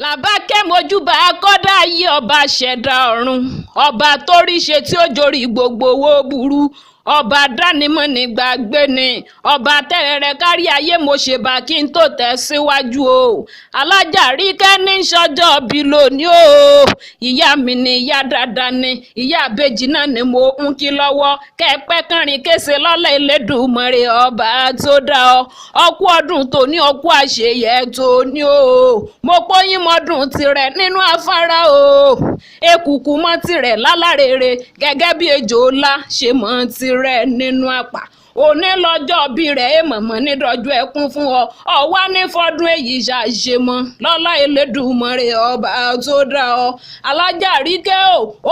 làbákẹ́ mojúbà akọ́dá ayé ọba ṣẹ̀dá ọ̀run ọba toríṣe tí ó jorí gbogbo owó burú ọba dánimọ̀nì gbàgbé ni ọba tẹ́rẹ̀rẹ̀ kárí ayé mo ṣèbà kí n tó tẹ̀ síwájú o alájà Àríkẹ́ ní sọ́jọ́ bí lónìí o ìyá mi ni ìyá dáadáa ni ìyá àbèjì náà ni mo ń kí lọ́wọ́ kẹ́ẹ̀pẹ́ kánrin kése lọ́lẹ̀ Elédùmarè ọba tó dá ọ ọkú ọdún tòní ọkú àṣeyẹ tòní o mo pọ́yìn mọ́dún tirẹ̀ nínú afárá o ekùkù mọ́ tirẹ̀ lálárèrè gẹ́gẹ́ bí ejò ńlá ṣe mọ́ tirẹ̀ nínú àpà òní lọ́jọ́ bí rẹ̀ èèmọ̀mọ́ nídọ̀jú ẹkún fún ọ ọ̀wá ní fọdún èyí ṣàṣemọ́ lọ́lá Elédùmarè ọba tó dá ọ alájà Àríkẹ́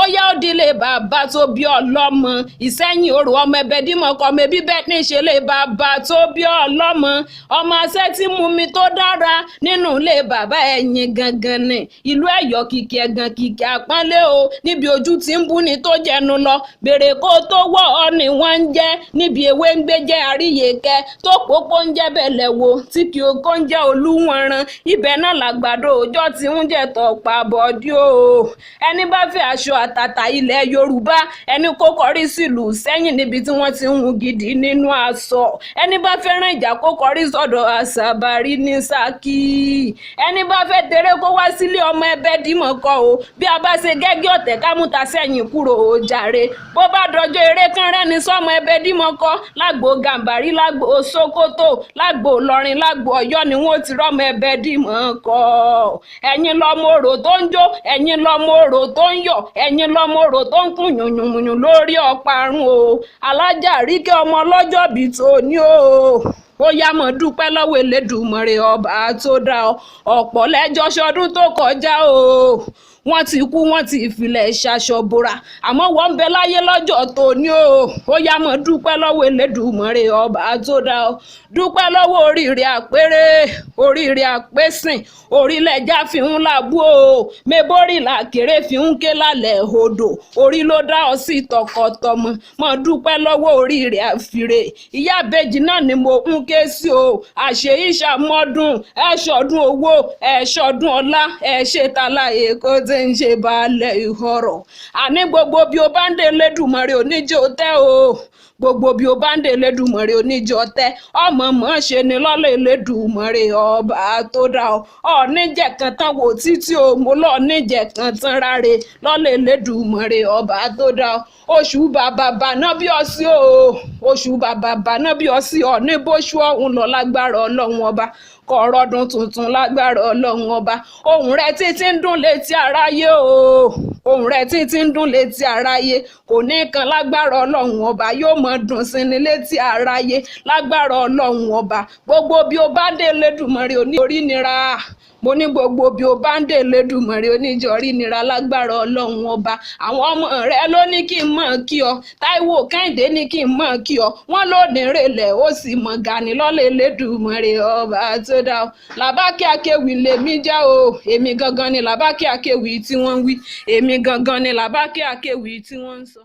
ó yá òdìlé bàbá tó bí ọlọ́mọ Ìsẹ́yìn Orò ọmọ ẹbẹ dímọ̀ kọ́ mi bíbẹ́ ní ìṣẹ̀lẹ̀ bàbá tó bí ọlọ́mọ ọmọ asẹ́ tí mú mi tó dára nínú ilé bàbá ẹ̀yìn gangan ni ìlú Ẹ̀yọ́ kìkì ẹ̀gàn kìkì àpọ́nlé o níbi ojú tí ń bú ni tó jẹnu lọ bèrè kó tó wọ̀ ọ́ ni wọ́n ń jẹ́ níbi ewé ń gbé jẹ́ Àríyékẹ́ tó pópó ń jẹ́ bẹ̀lẹ̀ wo tí kì í kó ń jẹ́ Olúwọ̀nràn ibẹ̀ náà làgbàdo òòjọ́ tí ń jẹ́ tọ̀pá bọ́dí o ẹni bá fẹ́ aṣọ àtàtà ilẹ̀ Yorùbá ẹni kó kọrí sílùú Ìsẹ́yìn níbi tí wọ́n ti ń hun gidi nínú aṣọ ẹni bá fẹ́ràn ìjà kó kọrí sọ́dọ̀ Àṣàbàrí ní Ṣakí ẹni bá fẹ́ tẹ̀rẹ́ kó wá sílé ọmọ ẹbẹ dímọ̀ kọ́ o bí a bá ṣe gẹ́gẹ́ ọ̀tẹ̀ kámúta sẹ́yìn kúrò ó jàre bó bá dọjọ́ eré kan rẹ́ni sọ́mọ ẹbẹ dímọ̀ kọ́ lágbo Gàmbàrí lágbo Sókótó lágbo Ìlọrin lágbo Ọ̀yọ́ ni wọ́n ti rọ́mọ ẹbẹ dímọ̀ kọ́ ẹ̀yin lọ́mọ orò tó ń jó ẹ̀yin lọ́mọ orò tó ń yọ̀ ẹ̀yin lọ́mọ orò tó ń kún yùnyùnyùn lórí ọparun o alájà Àríkẹ́ ọmọ ọlọ́jọ́ bíi tòní o ó yá mọ̀ dúpẹ́ lọ́wọ́ Elédùmarè ọba tó dá ọ ọ̀pọ̀ lẹ́jọ́ ṣọdún tó kọjá o wọ́n ti kú wọ́n ti ìfilẹ̀ ṣaṣọ bora àmọ́ wọ́n ń bẹ láyé lọ́jọ́ tòní o ó yá mọ̀ dúpẹ́ lọ́wọ́ Elédùmarè ọba tó dá ọ dúpẹ́ lọ́wọ́ oríire àpérè oríire àpésìn orílẹ̀-èdè fi ń làbú o meborí làkèrè fi ń ké lálẹ́ odò orí ló dá ọ sí tọkọtọmọ mọ̀ dúpẹ́ lọ́wọ́ oríire àfirè ìyá àbèjì náà ni mo ń ké sí o àṣẹ ìṣàmọ́dún ẹ̀ṣọ́dún owó ẹ̀ṣọ́dún ọlá ẹ̀ṣẹ̀tàlá èkó tí ń ṣe baálẹ̀ ìhọ̀rọ̀ àní gbogbo bí o bá ń dé Elédùmarè oníjó tẹ́ o gbogbo bí o bá ń dé Elédùmarè oníjó tẹ́ ọmọ mọ̀ ṣe ni lọ́lọ́ Elédùmarè ọba tó dá ọ níjẹ̀ kan tán wò títí o mo lọ níjẹ̀ kan tán ráre lọ́lọ́ Elédùmarè ọba tó dá ọ oṣù bàbà bàná bí ọ sí o oṣù bàbà bàná bí ọ sí ọ ní bóṣù ọ̀hún lọ lágbára Ọlọ́run ọba kọ̀ọ̀rọ̀dún tuntun lágbára Ọlọ́run ọba ohùn rẹ̀ títí ń dún létí aráyé o ohùn rẹ̀ títí ń dún létí aráyé kò ní kan lágbára Ọlọ́run ọba yóò mọ̀ dùn sí ni létí aráyé lágbára Ọlọ́run ọba gbogbo bí o bá dé Elédùmarè orí nira mo ní gbogbo bí o bá ń dé Elédùmarè oníjọ́rí nira lágbára Ọlọ́run ọba àwọn ọmọ rẹ ló ní kí n mọ̀ kí ọ Táíwò Kẹ́hìndé ní kí n mọ̀ kí ọ wọ́n ló ní rẹ̀lẹ̀ ó sì mọ̀ gani lọ́lẹ̀ Elédùmarè ọba tó dá ọ Làbákẹ́ Akéwì lèmi jẹ́ o èmi gangan ni Làbákẹ́ Akéwì tí wọ́n ń wí èmi gangan ni Làbákẹ́ Akéwì tí wọ́n ń sọ.